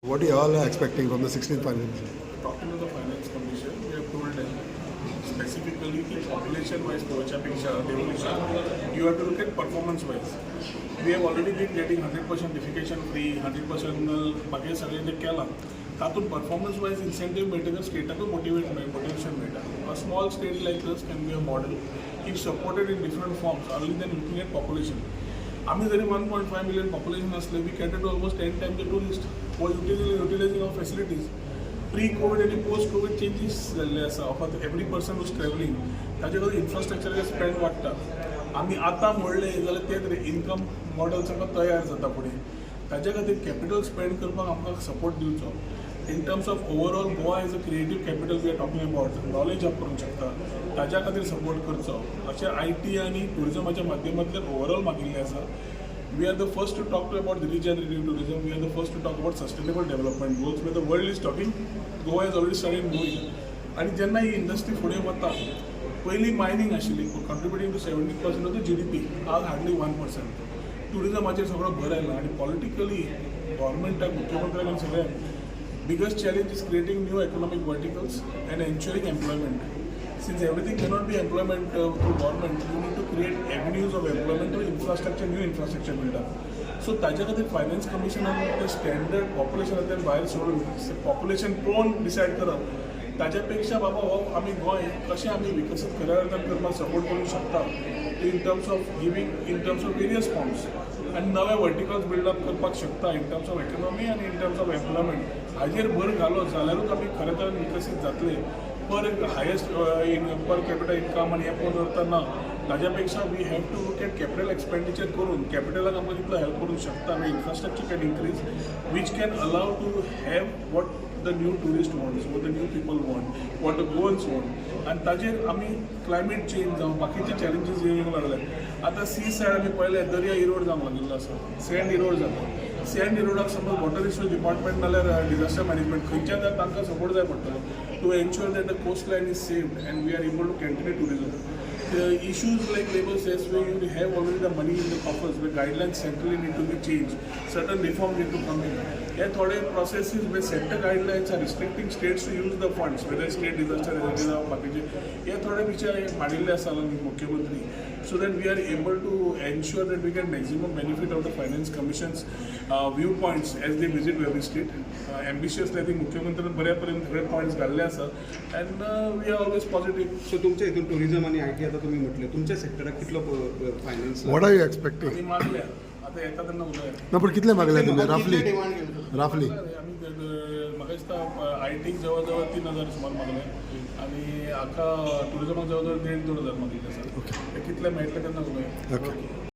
What are you all expecting from the 16th finance? Talking to the finance commission, we have told them specifically the population-wise devolution. You have to look at performance-wise. We have already been getting 100% defecation free, 100% बाकी सगळे जे केला तातूंत performance-wise incentive मेळटा स्टेटाक motivation मेळटा. A small state like this can be a model if supported in different forms other than looking at population. आम्ही जरी 1.5 million population असले, we cater to almost 10 times the tourist for utilizing our facilities. Pre-COVID आणि post-COVID changes झाले आसा of every person who's traveling. ताजे खातीर infrastructure spend वाडटा. आम्ही आता म्हणले जाल्यार तेच इनकम मॉडेल सगळं तयार जाता फुडें. ताजे खातीर कॅपिटल स्पेंड करपाक आमकां सपोर्ट दिवचो. In terms of overall Goa as a creative capital we are talking about, knowledge up करूंक शकता, ताज्या खातीर सपोर्ट करचो. अशें IT आनी टुरिजमाच्या माध्यमांतल्यान ओवरऑल मागिल्लें आसा. We are the first to talk about the regenerative tourism. We are the first to talk about sustainable development goals where the world is talking. Goa has already started moving. आणि जेन्ना ही industry फुडें वता, पयलीं mining आशिल्ली contributing to 70% of the GDP. आज hardly 1%. टुरिजमाचेर सगळो भर आयला आनी पॉलिटिकली गव्हर्मेंटाक मुख्यमंत्र्यान सगळ्यांक biggest challenge is creating new economic verticals and ensuring employment. Since everything cannot be employment through government, you need to create avenues of employment through infrastructure, new infrastructure build up. So ताज्या खातीर finance कमिशनान ते standard पॉप्युलेशनांतल्यान भायर सोडून population पळोवन decide करप. ताज्या पेक्षा बाबा हो आमी गोंय कशें आमी विकसीत करपाक सपोर्ट करूंक शकता in terms of giving, in terms of various forms. आणि नवे वर्टिकल्स बिल्डअप करपाक शकता in terms of economy and in terms of employment. हाजेर भर घालो जाल्यारूच आमी खरें तर विकसीत जातले. पर हायेस्ट पर कॅपिटल इनकम आनी हें पळोवन उरतना ताज्या पेक्षा we have to look at capital expenditure करून कॅपिटलाक आमकां कितलो हेल्प करूंक शकता आमी infrastructure can increase which can allow to have what the new tourist wants, what the new people want, what the Goans want. आणि ताजेर आमी क्लायमेट चेंज जावं बाकीचे चॅलेंजीस येवंक लागले. आतां सी सायड आमी पळयले दर्या इरोड जावंक लागिल्लो आसा, सँड इरोड जाता. सँड इरोडाक समज वॉटर रिसोर्स डिपार्टमेंट नाल्यार डिजास्टर मॅनेजमेंट खंयच्यान जाल्यार तांकां सपोर्ट जाय पडटलो to ensure that the coastline is saved and we are able to continue tourism. The issues like labor says where you have already the money in the coffers, where guidelines centrally need to be changed, certain reforms need to come in. Here, thode processes where center guidelines are restricting states to use the funds, whether state disaster relief or बाकीचे. Here, thode विचार मांडिल्ले आसा मुख्यमंत्री, so that we are able to ensure that we get maximum benefit of the finance commission's viewpoints as they visit every state. Ambitiously, I think मुख्यमंत्र्यांनी बऱ्यापर्यंत सगळे points घाल्ले आसा, and we are always positive. So तुमच्या इथून tourism आणि IT आता तुम्ही म्हटले तुमच्या सेक्टराक कितलो finance What are you expecting? आम्ही मागल्या आता येता तेन्ना उलय ना पण कितले मागले तुम्ही रफली आम्ही म्हाका दिसता ITक जवळ जवळ 3,000 सुमार मागले आणि आख्खा टुरिजमाक जवळ जवळ 1,500 मागिल्ले आसा. कितले मेळटले तेन्ना उलय.